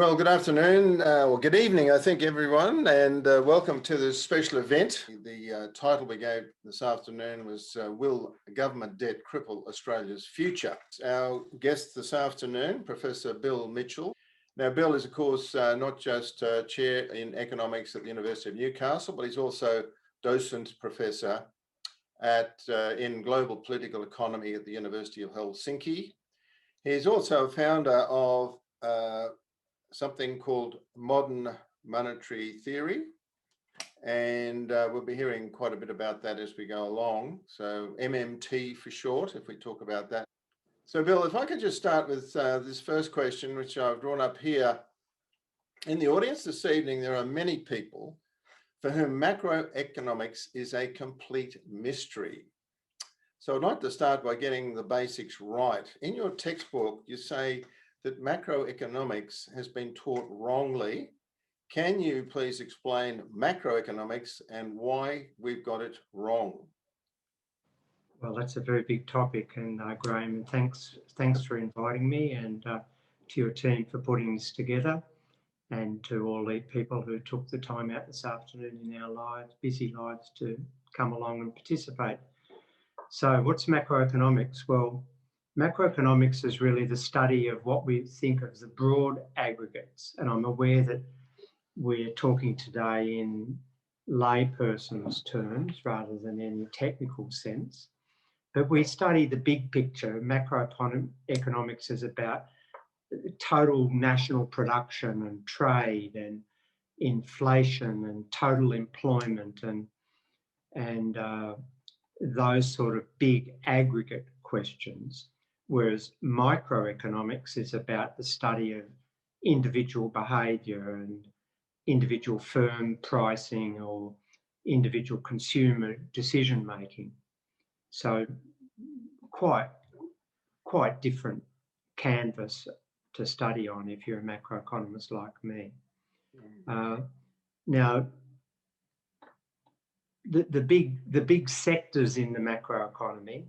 Well, good afternoon, or good evening, I think, everyone, and welcome to this special event. The title we gave this afternoon was Will Government Debt Cripple Australia's Future? Our guest this afternoon, Professor Bill Mitchell. Now, Bill is, of course, not just Chair in Economics at the University of Newcastle, but he's also Docent Professor in Global Political Economy at the University of Helsinki. He's also a founder of something called modern monetary theory, and we'll be hearing quite a bit about that as we go along. So MMT for short, if we talk about that. So Bill, if I could just start with this first question, which I've drawn up here. In the audience this evening, there are many people for whom macroeconomics is a complete mystery. So I'd like to start by getting the basics right. In your textbook, you say that macroeconomics has been taught wrongly. Can you please explain macroeconomics and why we've got it wrong? Well, that's a very big topic, and Graham, thanks for inviting me, and to your team for putting this together, and to all the people who took the time out this afternoon in our lives, busy lives, to come along and participate. So what's macroeconomics? Well, macroeconomics is really the study of what we think of as the broad aggregates. And I'm aware that we're talking today in layperson's terms rather than any technical sense. But we study the big picture. Macroeconomics is about total national production and trade and inflation and total employment and those sort of big aggregate questions, whereas microeconomics is about the study of individual behaviour and individual firm pricing or individual consumer decision making. So quite different canvas to study on if you're a macroeconomist like me. Now, the big sectors in the macroeconomy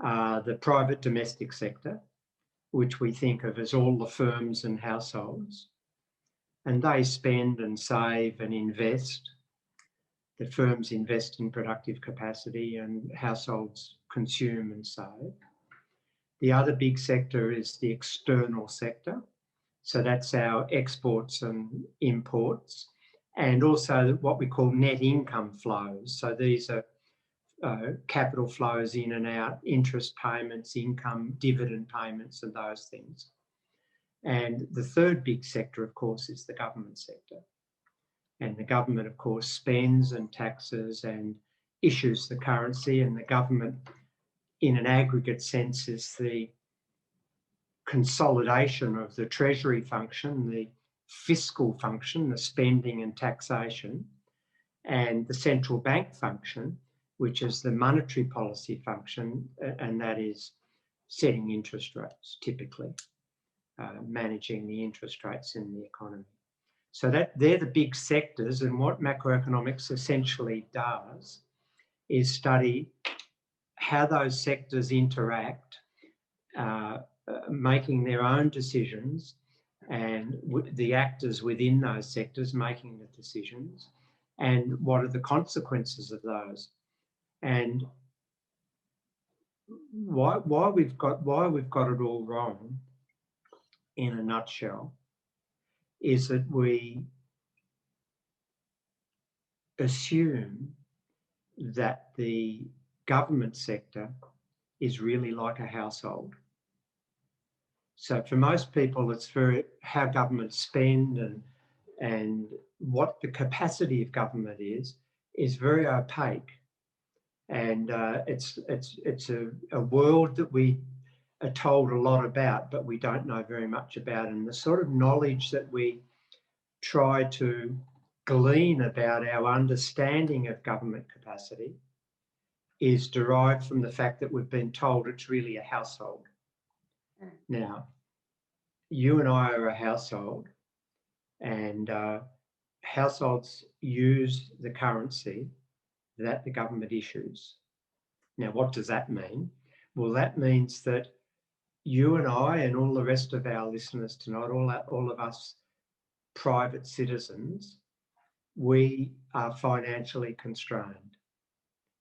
are the private domestic sector, which we think of as all the firms and households, and they spend and save and invest. The firms invest in productive capacity and households consume and save. The other big sector is the external sector. So that's our exports and imports, and also what we call net income flows. So these are capital flows in and out, interest payments, income, dividend payments, and those things. And the third big sector, of course, is the government sector. And the government, of course, spends and taxes and issues the currency, and the government, in an aggregate sense, is the consolidation of the treasury function, the fiscal function, the spending and taxation, and the central bank function, which is the monetary policy function, and that is setting interest rates, typically, managing the interest rates in the economy. So they're the big sectors, and what macroeconomics essentially does is study how those sectors interact, making their own decisions, and the actors within those sectors making the decisions, and what are the consequences of those. And why we've got it all wrong, in a nutshell, is that we assume that the government sector is really like a household. So for most people, it's how governments spend and what the capacity of government is very opaque. And it's a world that we are told a lot about, but we don't know very much about. And the sort of knowledge that we try to glean about our understanding of government capacity is derived from the fact that we've been told it's really a household. Now, you and I are a household, and households use the currency that the government issues. Now, what does that mean? Well, that means that you and I and all the rest of our listeners tonight, all of us private citizens, we are financially constrained.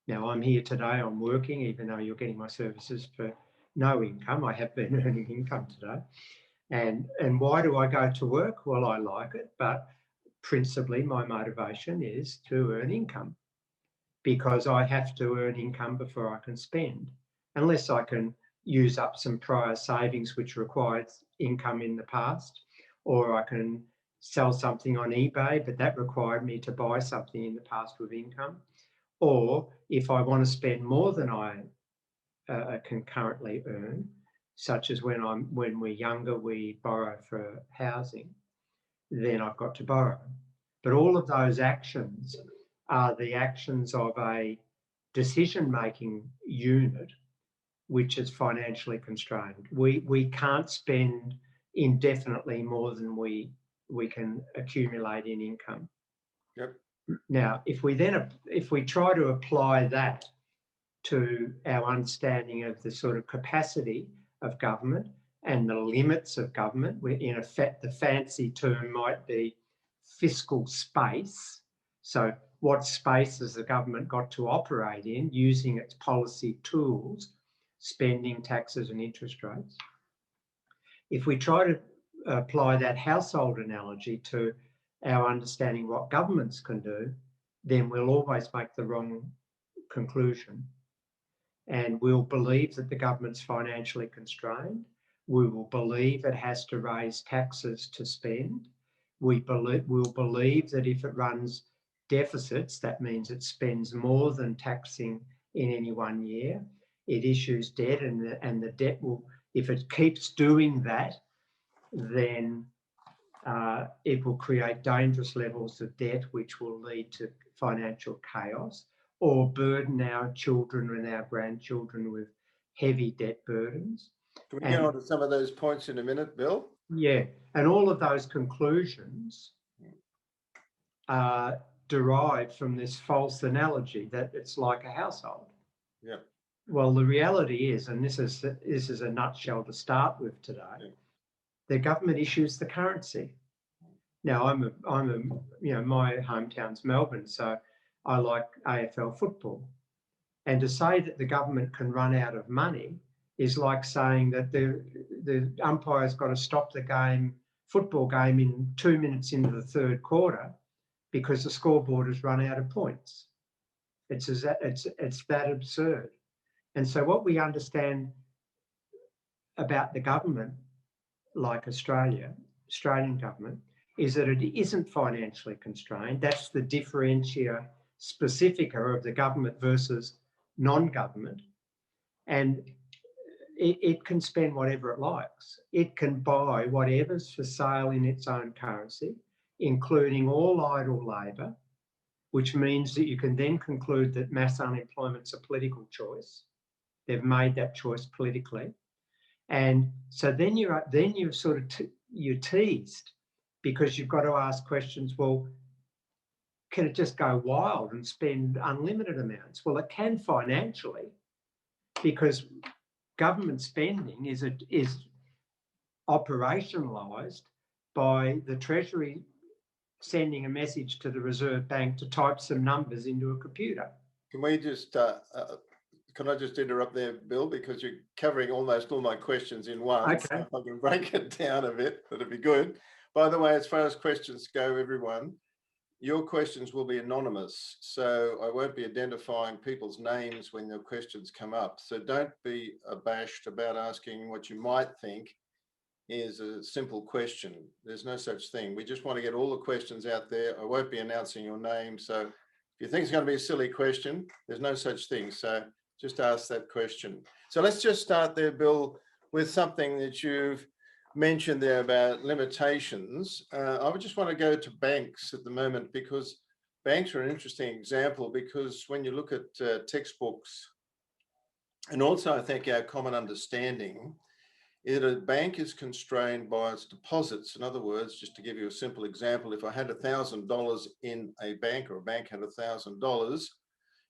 Now, I'm here today, I'm working, even though you're getting my services for no income. I have been earning income today. And why do I go to work? Well, I like it, but principally my motivation is to earn income, because I have to earn income before I can spend, unless I can use up some prior savings which required income in the past, or I can sell something on eBay, but that required me to buy something in the past with income. Or if I want to spend more than I can currently earn, such as when we're younger, we borrow for housing, then I've got to borrow. But all of those actions are the actions of a decision-making unit which is financially constrained. We can't spend indefinitely more than we can accumulate in income. Yep. Now, if we try to apply that to our understanding of the sort of capacity of government and the limits of government, where in effect the fancy term might be fiscal space. So what space has the government got to operate in using its policy tools, spending, taxes and interest rates? If we try to apply that household analogy to our understanding what governments can do, then we'll always make the wrong conclusion. And we'll believe that the government's financially constrained. We will believe it has to raise taxes to spend. We'll believe that if it runs deficits, that means it spends more than taxing in any one year. It issues debt, and the debt will, if it keeps doing that, then it will create dangerous levels of debt, which will lead to financial chaos, or burden our children and our grandchildren with heavy debt burdens. Can we get on to some of those points in a minute, Bill? Yeah, and all of those conclusions are derived from this false analogy that it's like a household. Yeah. Well, the reality is, and this is a nutshell to start with today, the government issues the currency. Now, I'm my hometown's Melbourne, so I like AFL football. And to say that the government can run out of money is like saying that the umpire's got to stop the football game in 2 minutes into the third quarter because the scoreboard has run out of points. It's that absurd. And so what we understand about the government, like Australian government, is that it isn't financially constrained. That's the differentia specifica of the government versus non-government. And it can spend whatever it likes. It can buy whatever's for sale in its own currency, including all idle labour, which means that you can then conclude that mass unemployment's a political choice. They've made that choice politically. And so then you're teased, because you've got to ask questions, well, can it just go wild and spend unlimited amounts? Well, it can financially, because government spending is operationalised by the Treasury sending a message to the Reserve Bank to type some numbers into a computer. Can I just interrupt there, Bill, because you're covering almost all my questions in one. Okay. So if I can break it down a bit, that'd be good. By the way, as far as questions go, everyone, your questions will be anonymous. So I won't be identifying people's names when your questions come up. So don't be abashed about asking what you might think is a simple question. There's no such thing. We just want to get all the questions out there. I won't be announcing your name. So if you think it's going to be a silly question, there's no such thing. So just ask that question. So let's just start there, Bill, with something that you've mentioned there about limitations. I would just want to go to banks at the moment, because banks are an interesting example, because when you look at textbooks, and also I think our common understanding, is that a bank is constrained by its deposits. In other words, just to give you a simple example, if I had $1,000 in a bank, or a bank had $1,000,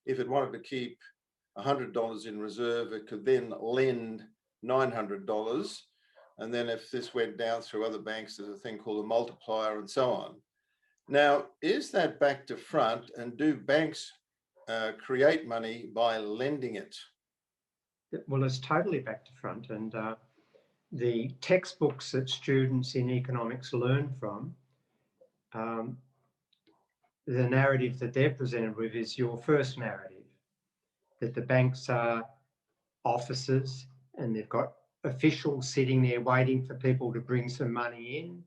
if it wanted to keep $100 in reserve, it could then lend $900. And then if this went down through other banks, there's a thing called a multiplier and so on. Now, is that back to front, and do banks create money by lending it? Well, it's totally back to front, and the textbooks that students in economics learn from, the narrative that they're presented with is your first narrative, that the banks are offices and they've got officials sitting there waiting for people to bring some money in.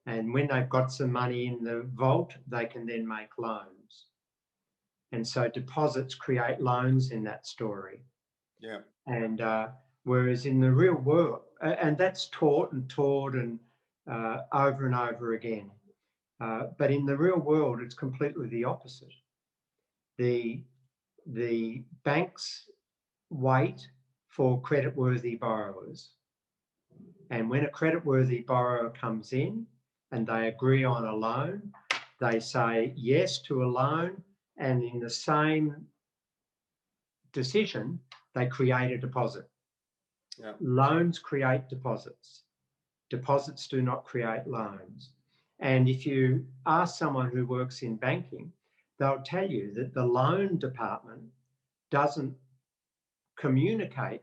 And when they've got some money in the vault, they can then make loans. And so deposits create loans in that story. Yeah. And whereas in the real world, and that's taught and over and over again. But in the real world, it's completely the opposite. The banks wait for creditworthy borrowers. And when a creditworthy borrower comes in and they agree on a loan, they say yes to a loan, and in the same decision, they create a deposit. Yeah. Loans create deposits. Deposits do not create loans. And if you ask someone who works in banking, they'll tell you that the loan department doesn't communicate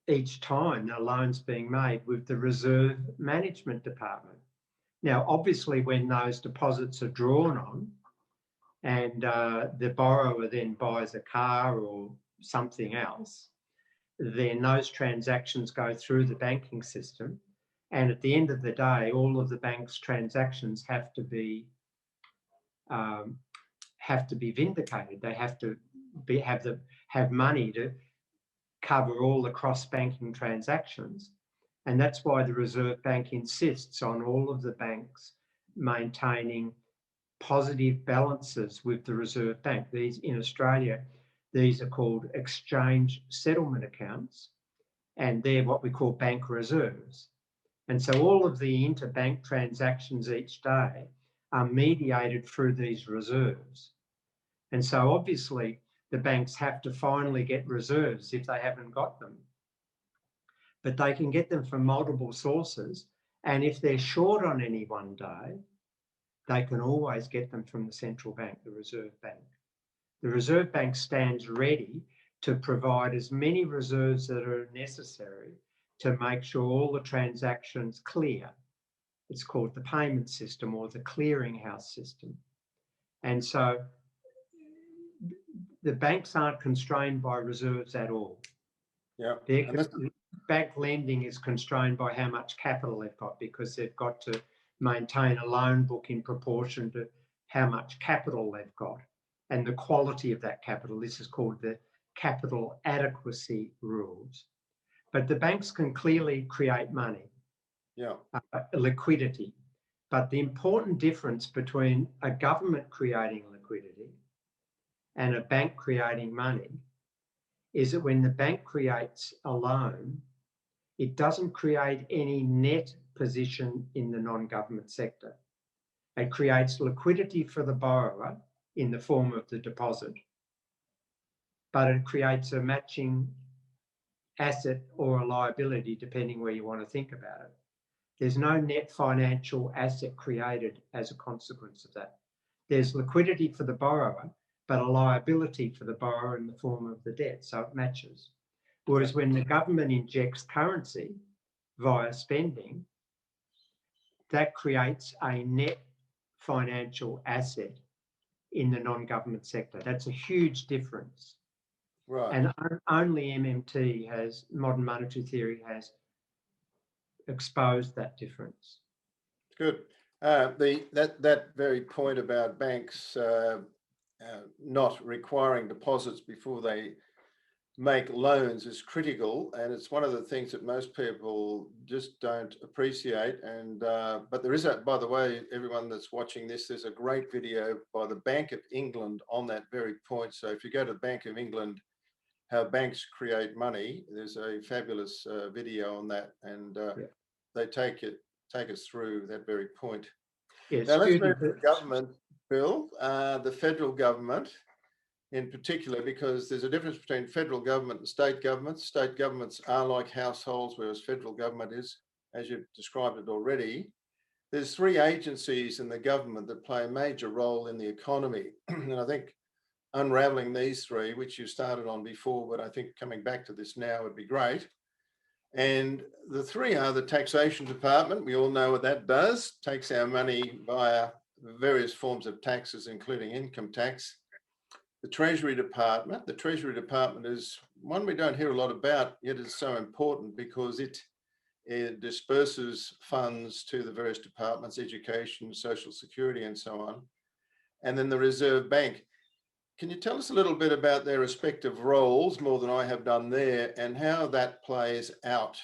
each time a loan's being made with the reserve management department. Now, obviously, when those deposits are drawn on and the borrower then buys a car or something else, then those transactions go through the banking system. And at the end of the day, all of the bank's transactions have to be vindicated. They have to have money to cover all the cross-banking transactions. And that's why the Reserve Bank insists on all of the banks maintaining positive balances with the Reserve Bank. These in Australia, these are called exchange settlement accounts, and they're what we call bank reserves. And so all of the interbank transactions each day are mediated through these reserves. And so obviously the banks have to finally get reserves if they haven't got them. But they can get them from multiple sources. And if they're short on any one day, they can always get them from the central bank, the Reserve Bank. The Reserve Bank stands ready to provide as many reserves that are necessary to make sure all the transactions clear. It's called the payment system or the clearinghouse system. And so the banks aren't constrained by reserves at all. Yeah. Bank lending is constrained by how much capital they've got, because they've got to maintain a loan book in proportion to how much capital they've got and the quality of that capital. This is called the capital adequacy rules. But the banks can clearly create money, liquidity. But the important difference between a government creating liquidity and a bank creating money is that when the bank creates a loan, it doesn't create any net position in the non-government sector. It creates liquidity for the borrower in the form of the deposit, but it creates a matching asset or a liability, depending where you want to think about it. There's no net financial asset created as a consequence of that. There's liquidity for the borrower, but a liability for the borrower in the form of the debt, so it matches. Whereas when the government injects currency via spending, that creates a net financial asset in the non-government sector. That's a huge difference. Right. And only MMT modern monetary theory has exposed that difference. Good. That very point about banks not requiring deposits before they make loans is critical, and it's one of the things that most people just don't appreciate. And but there is by the way, everyone that's watching this, there's a great video by the Bank of England on that very point. So if you go to the Bank of England, how banks create money, there's a fabulous video on that, and they take us through that very point. Yes, now let's move to the government, Bill. The federal government in particular, because there's a difference between federal government and state governments. State governments are like households, whereas federal government is, as you've described it already. There's three agencies in the government that play a major role in the economy. And I think unraveling these three, which you started on before, but I think coming back to this now would be great. And the three are the taxation department. We all know what that does, takes our money via various forms of taxes, including income tax. The Treasury Department. The Treasury Department is one we don't hear a lot about, yet it's so important because it disperses funds to the various departments, education, social security, and so on. And then the Reserve Bank. Can you tell us a little bit about their respective roles, more than I have done there, and how that plays out?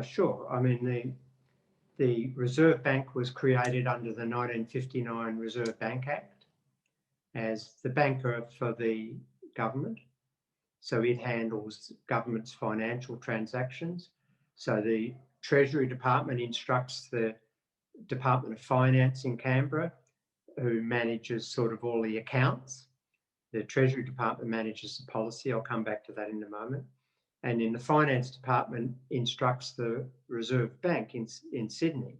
Sure. I mean, the Reserve Bank was created under the 1959 Reserve Bank Act as the banker for the government. So it handles government's financial transactions. So the Treasury Department instructs the Department of Finance in Canberra, who manages sort of all the accounts. The Treasury Department manages the policy. I'll come back to that in a moment. And then the Finance Department instructs the Reserve Bank in Sydney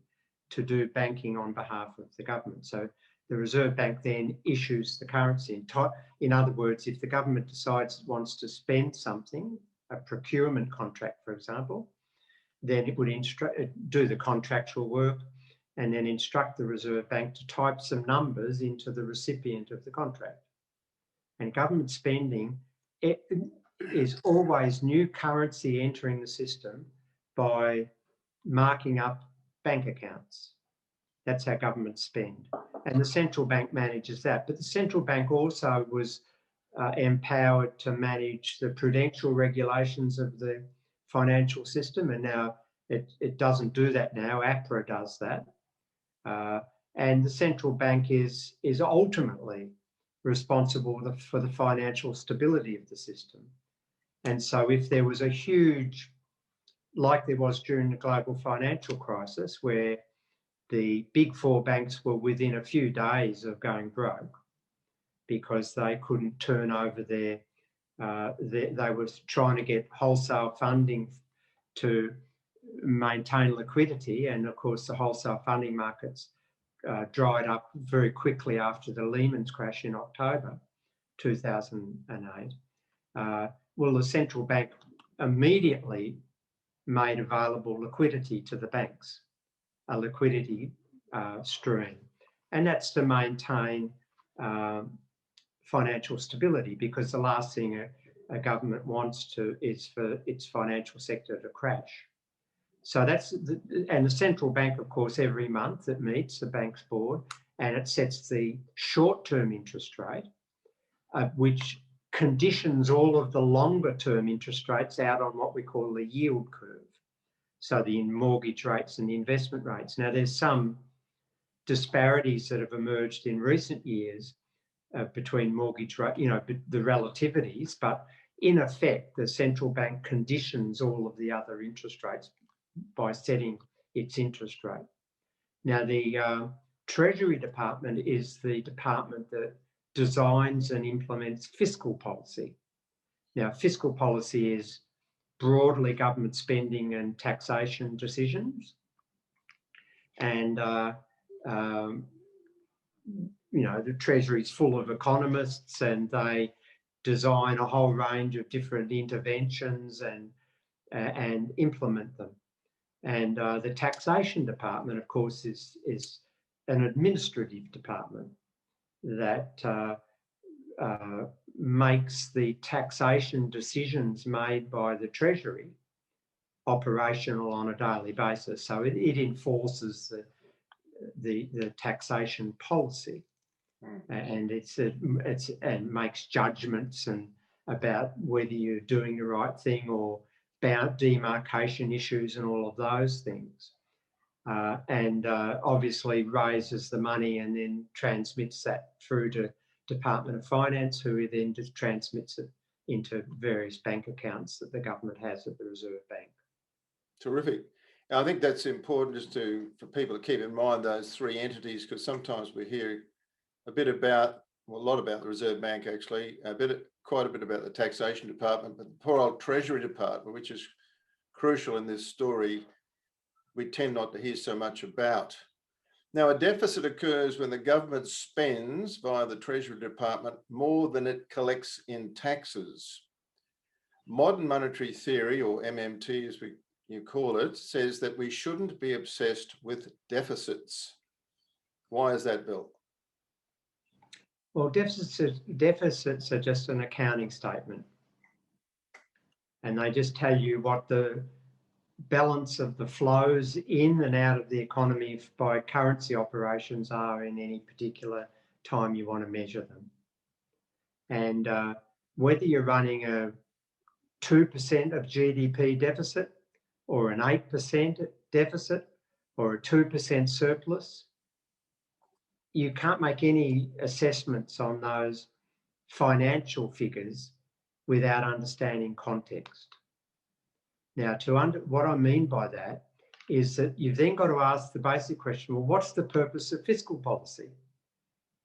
to do banking on behalf of the government. So the Reserve Bank then issues the currency. In other words, if the government decides it wants to spend something, a procurement contract, for example, then it would do the contractual work and then instruct the Reserve Bank to type some numbers into the recipient of the contract. And government spending is always new currency entering the system by marking up bank accounts. That's how governments spend. And the central bank manages that. But the central bank also was empowered to manage the prudential regulations of the financial system. And now it doesn't do that now. APRA does that. And the central bank is ultimately responsible for the financial stability of the system. And so if there was a huge, like there was during the global financial crisis, where the big four banks were within a few days of going broke because they couldn't turn over they were trying to get wholesale funding to maintain liquidity. And of course, the wholesale funding markets dried up very quickly after the Lehman's crash in October 2008. Well, the central bank immediately made available liquidity to the banks, a liquidity stream. And that's to maintain financial stability, because the last thing a government wants is for its financial sector to crash. So and the central bank, of course, every month it meets, the bank's board, and it sets the short-term interest rate, which conditions all of the longer-term interest rates out on what we call the yield curve. So the mortgage rates and the investment rates. Now, there's some disparities that have emerged in recent years between mortgage rate, the relativities, but in effect, the central bank conditions all of the other interest rates by setting its interest rate. Now, the Treasury Department is the department that designs and implements fiscal policy. Now, fiscal policy is broadly government spending and taxation decisions. And, the Treasury is full of economists, and they design a whole range of different interventions and implement them. And the taxation department, of course, is an administrative department that makes the taxation decisions made by the Treasury operational on a daily basis. So it enforces the taxation policy, and and makes judgments about whether you're doing the right thing, or about demarcation issues and all of those things, and obviously raises the money and then transmits that through to Department of Finance, who then just transmits it into various bank accounts that the government has at the Reserve Bank. Terrific. I think that's important just for people to keep in mind those three entities, because sometimes we hear a bit about well, a lot about the Reserve Bank actually, quite a bit about the Taxation Department, but the poor old Treasury Department, which is crucial in this story, we tend not to hear so much about. Now, a deficit occurs when the government spends via the Treasury Department more than it collects in taxes. Modern monetary theory, or MMT as you call it, says that we shouldn't be obsessed with deficits. Why is that, Bill? Well, deficits are just an accounting statement, and they just tell you what the balance of the flows in and out of the economy by currency operations are in any particular time you want to measure them. And whether you're running a 2% of GDP deficit or an 8% deficit or a 2% surplus, you can't make any assessments on those financial figures without understanding context. Now, what I mean by that is that you've then got to ask the basic question, well, what's the purpose of fiscal policy?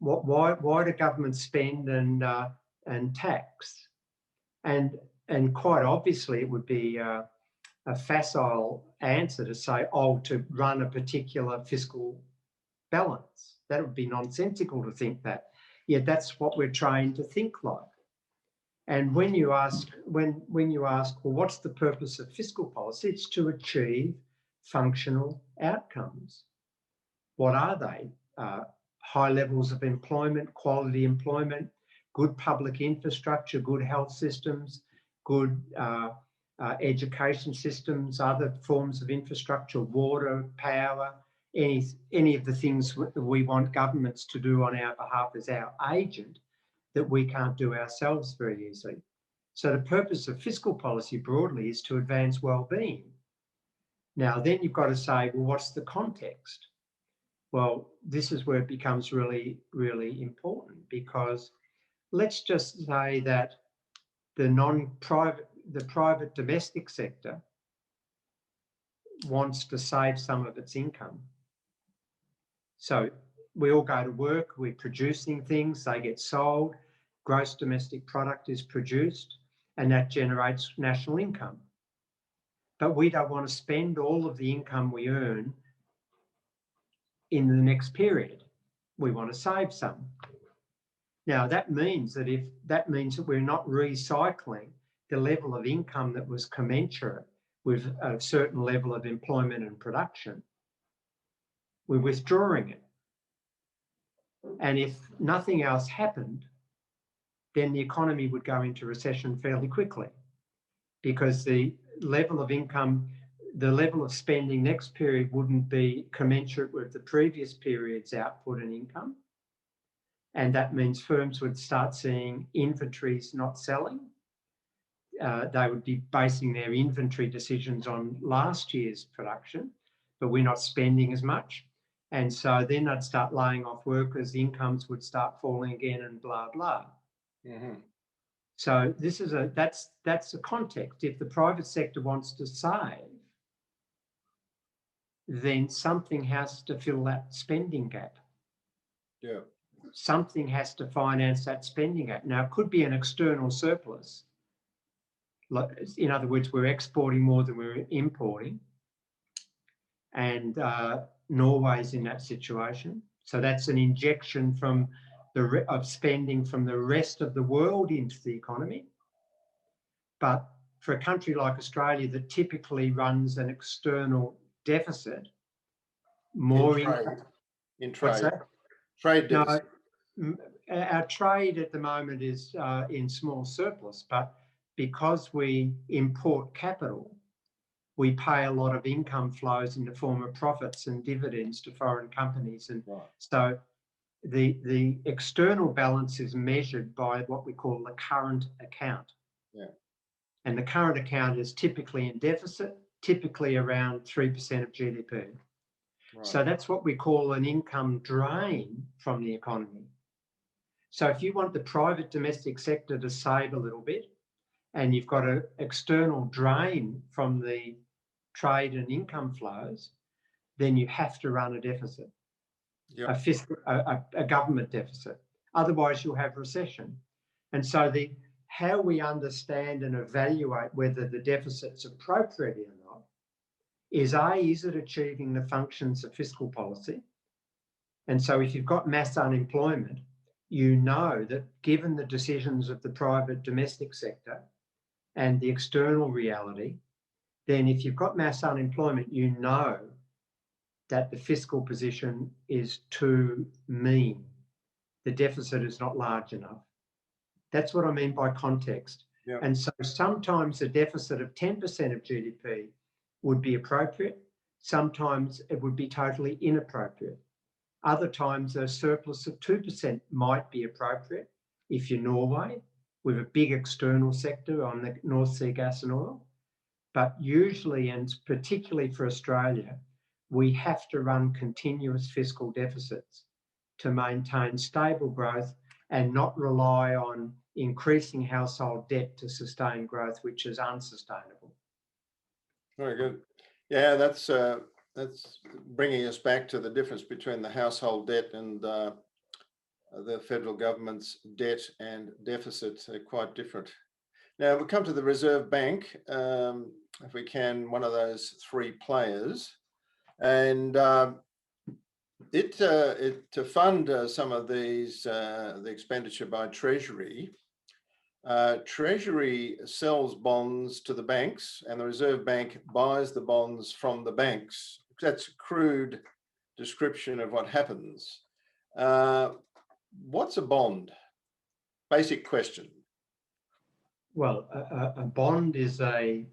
Why do governments spend and tax? And quite obviously, it would be a facile answer to say, oh, to run a particular fiscal balance. That would be nonsensical to think that. Yet that's what we're trained to think like. And when you ask, well, what's the purpose of fiscal policy? It's to achieve functional outcomes. What are they? High levels of employment, quality employment, good public infrastructure, good health systems, good education systems, other forms of infrastructure, water, power, any of the things that we want governments to do on our behalf as our agent that we can't do ourselves very easily. So the purpose of fiscal policy broadly is to advance well-being. Now, then you've got to say, well, what's the context? Well, this is where it becomes really, really important, because let's just say that the private domestic sector wants to save some of its income. So we all go to work, we're producing things, they get sold, gross domestic product is produced, and that generates national income. But we don't want to spend all of the income we earn in the next period. We want to save some. Now, that means that we're not recycling the level of income that was commensurate with a certain level of employment and production. We're withdrawing it. And if nothing else happened, then the economy would go into recession fairly quickly, because the level of income, the level of spending next period wouldn't be commensurate with the previous period's output and income. And that means firms would start seeing inventories not selling. They would be basing their inventory decisions on last year's production, but we're not spending as much. And so then they'd start laying off workers, the incomes would start falling again, and blah, blah. Mm-hmm. So this is that's the context. If the private sector wants to save, then something has to fill that spending gap. Yeah. Something has to finance that spending gap. Now, it could be an external surplus. In other words, we're exporting more than we're importing. And Norway's in that situation. So that's an injection of spending from the rest of the world into the economy. But for a country like Australia that typically runs an external deficit, more in trade. Trade deficit. No, our trade at the moment is in small surplus, but because we import capital, we pay a lot of income flows in the form of profits and dividends to foreign companies. And right. So the external balance is measured by what we call the current account. Yeah. And the current account is typically in deficit, typically around 3% of GDP. Right. So that's what we call an income drain from the economy. So if you want the private domestic sector to save a little bit, and you've got an external drain from the trade and income flows, then you have to run a deficit, yep. A government deficit, Otherwise, you'll have recession. And so how we understand and evaluate whether the deficit's appropriate or not is it achieving the functions of fiscal policy? And so if you've got mass unemployment, you know that given the decisions of the private domestic sector and the external reality, then if you've got mass unemployment, you know that the fiscal position is too mean. The deficit is not large enough. That's what I mean by context. Yeah. And so sometimes a deficit of 10% of GDP would be appropriate. Sometimes it would be totally inappropriate. Other times a surplus of 2% might be appropriate if you're Norway with a big external sector on the North Sea gas and oil. But usually, and particularly for Australia, we have to run continuous fiscal deficits to maintain stable growth and not rely on increasing household debt to sustain growth, which is unsustainable. Very good. Yeah, that's bringing us back to the difference between the household debt and the federal government's debt and deficits. Are quite different. Now we come to the Reserve Bank, if we can, one of those three players, and it to fund some of these the expenditure by Treasury. Treasury sells bonds to the banks, and the Reserve Bank buys the bonds from the banks. That's a crude description of what happens. What's a bond? Basic question. Well, a bond is an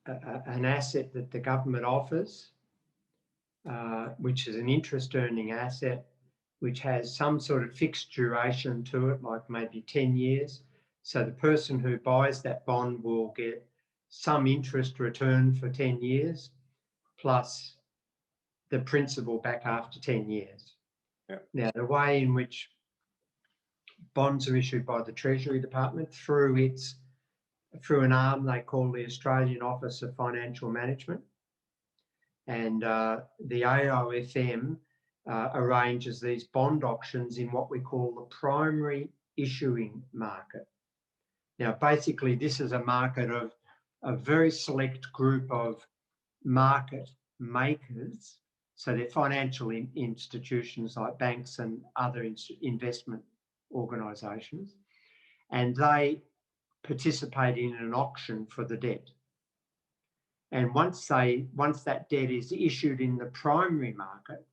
asset that the government offers, which is an interest-earning asset, which has some sort of fixed duration to it, like maybe 10 years. So the person who buys that bond will get some interest return for 10 years, plus the principal back after 10 years. Yeah. Now, the way in which bonds are issued by the Treasury Department through an arm they call the Australian Office of Financial Management, and the AOFM arranges these bond auctions in what we call the primary issuing market. Now, basically, this is a market of a very select group of market makers. So they're financial institutions like banks and other investment organisations, and they participate in an auction for the debt. And once that debt is issued in the primary market,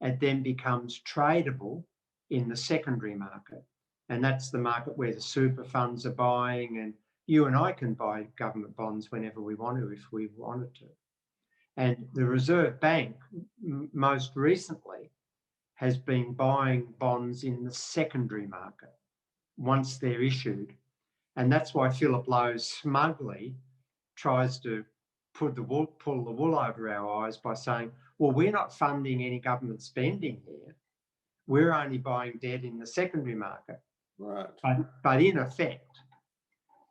it then becomes tradable in the secondary market. And that's the market where the super funds are buying, and you and I can buy government bonds whenever we want to, if we wanted to. And the Reserve Bank, most recently, has been buying bonds in the secondary market once they're issued. And that's why Philip Lowe smugly tries to pull the wool over our eyes by saying, well, we're not funding any government spending here. We're only buying debt in the secondary market. Right. But in effect,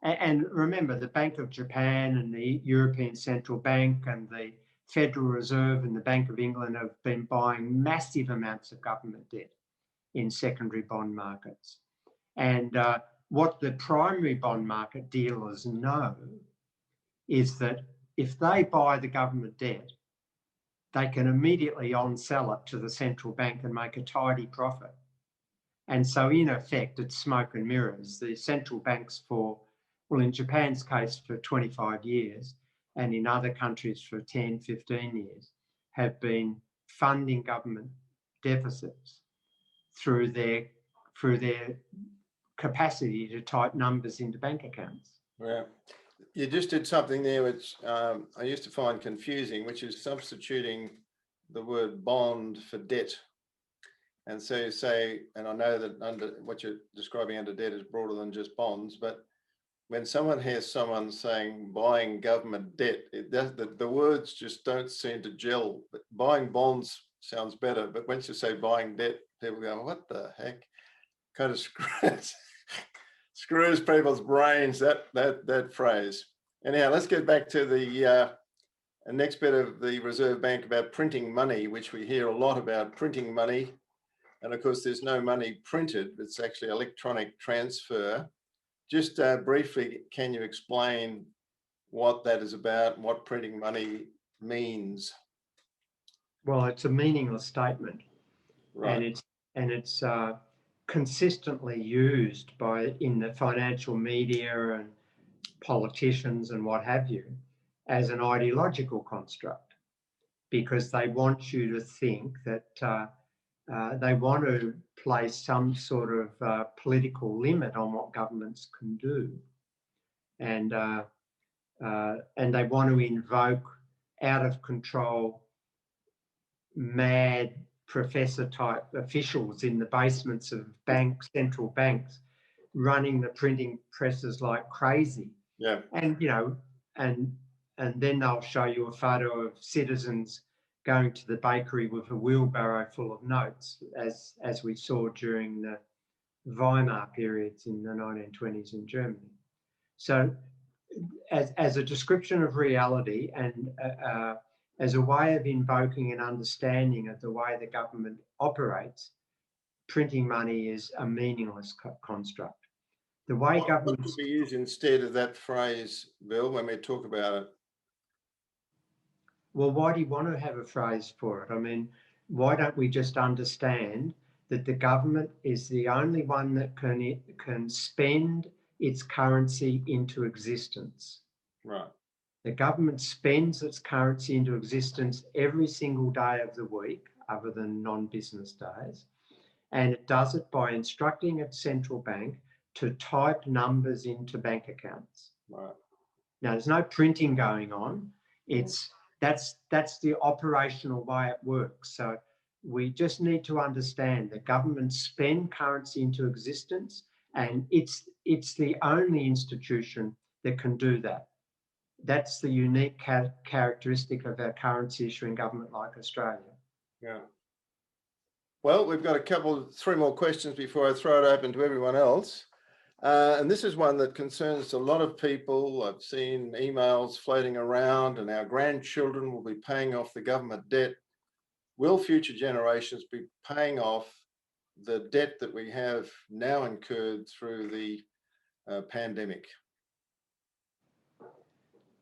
and remember, the Bank of Japan and the European Central Bank and the Federal Reserve and the Bank of England have been buying massive amounts of government debt in secondary bond markets. And what the primary bond market dealers know is that if they buy the government debt, they can immediately on-sell it to the central bank and make a tidy profit. And so in effect, it's smoke and mirrors. The central banks in Japan's case for 25 years, and in other countries for 10, 15 years, have been funding government deficits through their capacity to type numbers into bank accounts. Yeah. You just did something there which I used to find confusing, which is substituting the word bond for debt. And so you say, and I know that under what you're describing under debt is broader than just bonds, but when someone hears someone saying buying government debt, the words just don't seem to gel. But buying bonds sounds better, but once you say buying debt, people go, what the heck? Kind of screws people's brains, that phrase. Anyhow, let's get back to the next bit of the Reserve Bank about printing money, which we hear a lot about, printing money. And of course, there's no money printed. It's actually electronic transfer. Just briefly, can you explain what that is about and what printing money means? Well, it's a meaningless statement, Right. and it's consistently used in the financial media and politicians and what have you as an ideological construct, because they want you to think that they want to place some sort of political limit on what governments can do, and they want to invoke out of control, mad professor type officials in the basements of banks, central banks, running the printing presses like crazy. Yeah. And and then they'll show you a photo of citizens going to the bakery with a wheelbarrow full of notes, as we saw during the Weimar periods in the 1920s in Germany. So as a description of reality and as a way of invoking an understanding of the way the government operates, printing money is a meaningless construct. The way What could we use instead of that phrase, Bill, when we talk about it? Well, why do you want to have a phrase for it? I mean, why don't we just understand that the government is the only one that can spend its currency into existence? Right. The government spends its currency into existence every single day of the week, other than non-business days, and it does it by instructing its central bank to type numbers into bank accounts. Right. Now, there's no printing going on. That's the operational way it works. So we just need to understand that governments spend currency into existence, and it's the only institution that can do that. That's the unique characteristic of our currency issuing government like Australia. Yeah. Well, we've got three more questions before I throw it open to everyone else. And this is one that concerns a lot of people. I've seen emails floating around, and our grandchildren will be paying off the government debt. Will future generations be paying off the debt that we have now incurred through the pandemic?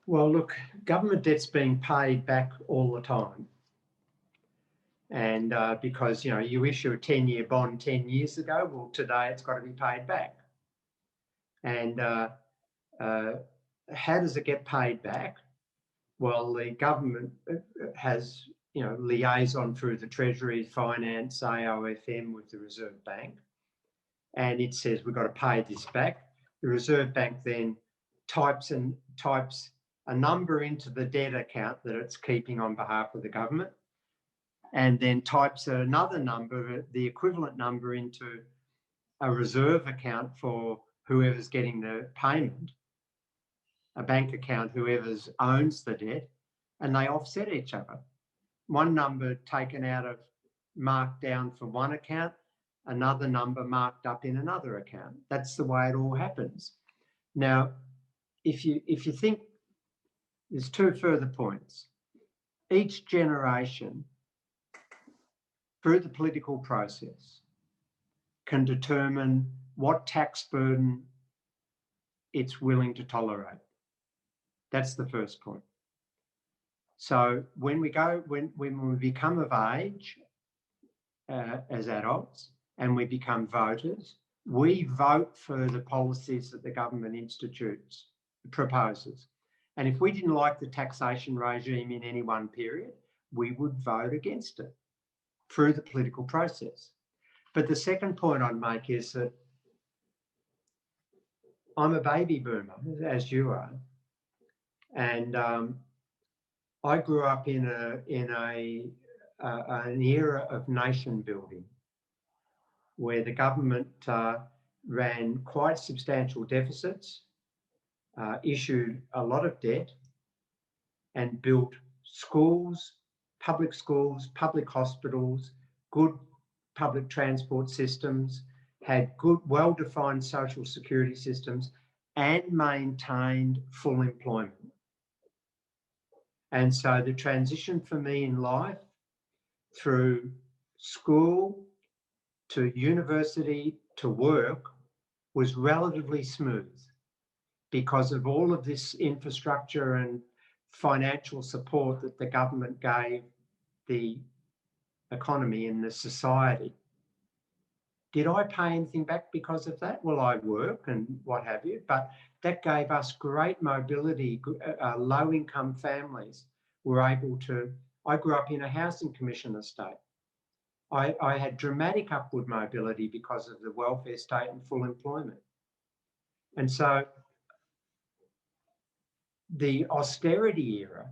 Well, look, government debt's being paid back all the time. And because, you issue a 10-year bond 10 years ago, well, today it's got to be paid back. And how does it get paid back? Well, the government has, liaison through the Treasury, Finance, AOFM with the Reserve Bank. And it says we've got to pay this back. The Reserve Bank then types a number into the debt account that it's keeping on behalf of the government, and then types another number, the equivalent number, into a reserve account for whoever's getting the payment, a bank account, whoever owns the debt, and they offset each other. One number taken out of, marked down for one account, another number marked up in another account. That's the way it all happens. Now, if you think, there's two further points. Each generation, through the political process, can determine what tax burden it's willing to tolerate. That's the first point. So when we become of age as adults and we become voters, we vote for the policies that the government proposes. And if we didn't like the taxation regime in any one period, we would vote against it through the political process. But the second point I'd make is that I'm a baby boomer, as you are, and I grew up in an era of nation building, where the government ran quite substantial deficits, issued a lot of debt, and built schools, public hospitals, good public transport systems, had good, well-defined social security systems, and maintained full employment. And so the transition for me in life through school, to university to work was relatively smooth because of all of this infrastructure and financial support that the government gave the economy and the society. Did I pay anything back because of that? Well, I work and what have you, but that gave us great mobility. Low-income families were able to. I grew up in a housing commission estate. I had dramatic upward mobility because of the welfare state and full employment. And so the austerity era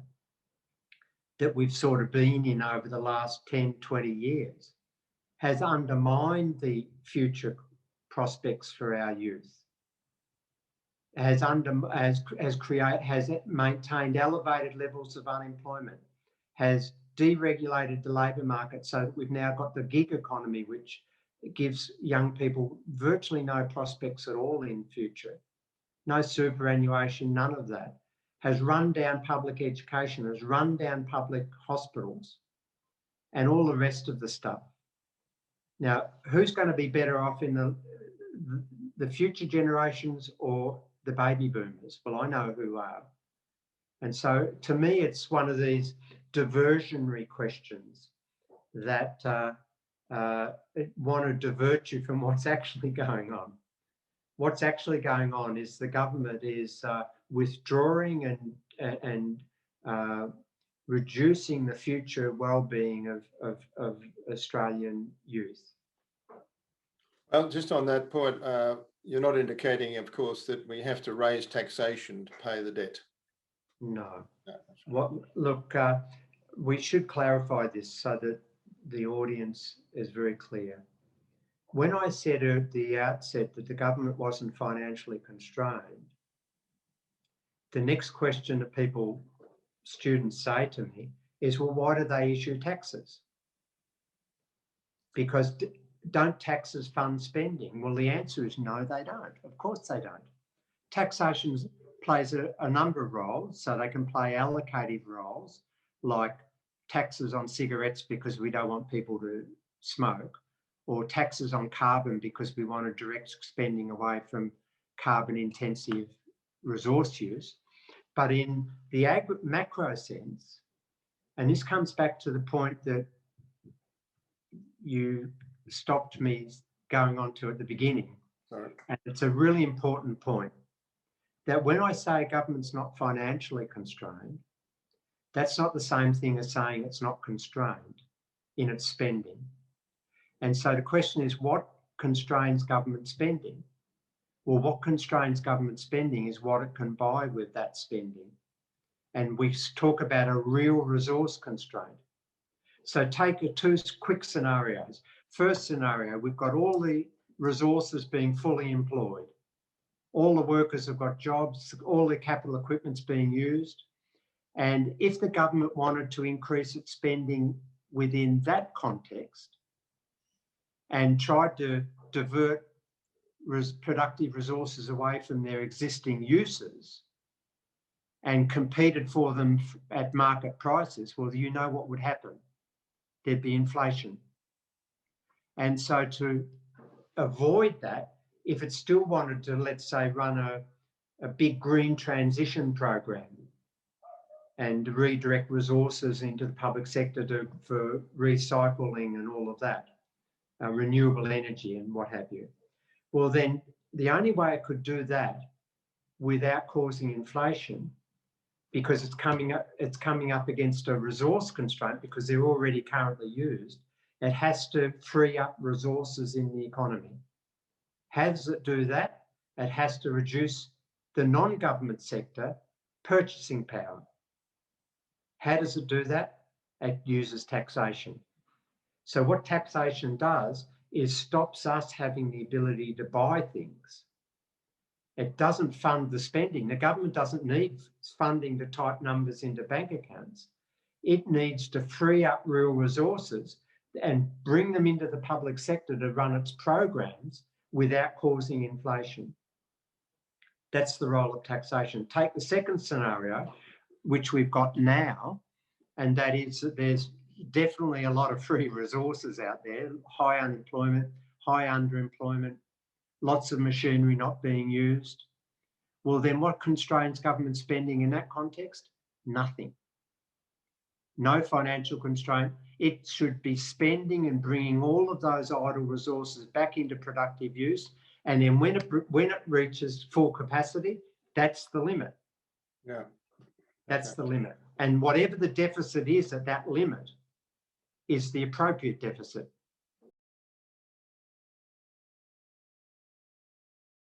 that we've sort of been in over the last 10, 20 years has undermined the future prospects for our youth, has maintained elevated levels of unemployment, has deregulated the labour market so that we've now got the gig economy, which gives young people virtually no prospects at all in future, no superannuation, none of that, has run down public education, has run down public hospitals and all the rest of the stuff. Now, who's going to be better off in the future generations or the baby boomers? Well, I know who are. And so to me, it's one of these diversionary questions that want to divert you from what's actually going on. What's actually going on is the government is withdrawing and reducing the future well-being of Australian youth. Well, just on that point, you're not indicating, of course, that we have to raise taxation to pay the debt. No. No, What? Look, we should clarify this so that the audience is very clear. When I said at the outset that the government wasn't financially constrained, the next question that students say to me is, well, why do they issue taxes? Because don't taxes fund spending? Well, the answer is no, they don't. Of course they don't. Taxation plays a number of roles, so they can play allocative roles, like taxes on cigarettes because we don't want people to smoke, or taxes on carbon because we want to direct spending away from carbon-intensive resource use. But in the macro sense, and this comes back to the point that you stopped me going on to at the beginning, sorry. And it's a really important point, that when I say government's not financially constrained, that's not the same thing as saying it's not constrained in its spending. And so the question is, what constrains government spending? Well, what constrains government spending is what it can buy with that spending. And we talk about a real resource constraint. So take two quick scenarios. First scenario, we've got all the resources being fully employed. All the workers have got jobs, all the capital equipment's being used. And if the government wanted to increase its spending within that context and tried to divert productive resources away from their existing uses and competed for them at market prices, well, you know what would happen. There'd be inflation. And so to avoid that, if it still wanted to, let's say, run a big green transition program and redirect resources into the public sector for recycling and all of that, renewable energy and what have you, well, then the only way it could do that without causing inflation, because it's coming up against a resource constraint because they're already currently used, it has to free up resources in the economy. How does it do that? It has to reduce the non-government sector purchasing power. How does it do that? It uses taxation. So what taxation does is stops us having the ability to buy things. It doesn't fund the spending. The government doesn't need funding to type numbers into bank accounts. It needs to free up real resources and bring them into the public sector to run its programs without causing inflation. That's the role of taxation. Take the second scenario, which we've got now, and that is that there's definitely a lot of free resources out there, high unemployment, high underemployment, lots of machinery not being used. Well, then what constrains government spending in that context? Nothing. No financial constraint. It should be spending and bringing all of those idle resources back into productive use. And then when it reaches full capacity, that's the limit. Yeah. That's the limit. And whatever the deficit is at that limit is the appropriate deficit.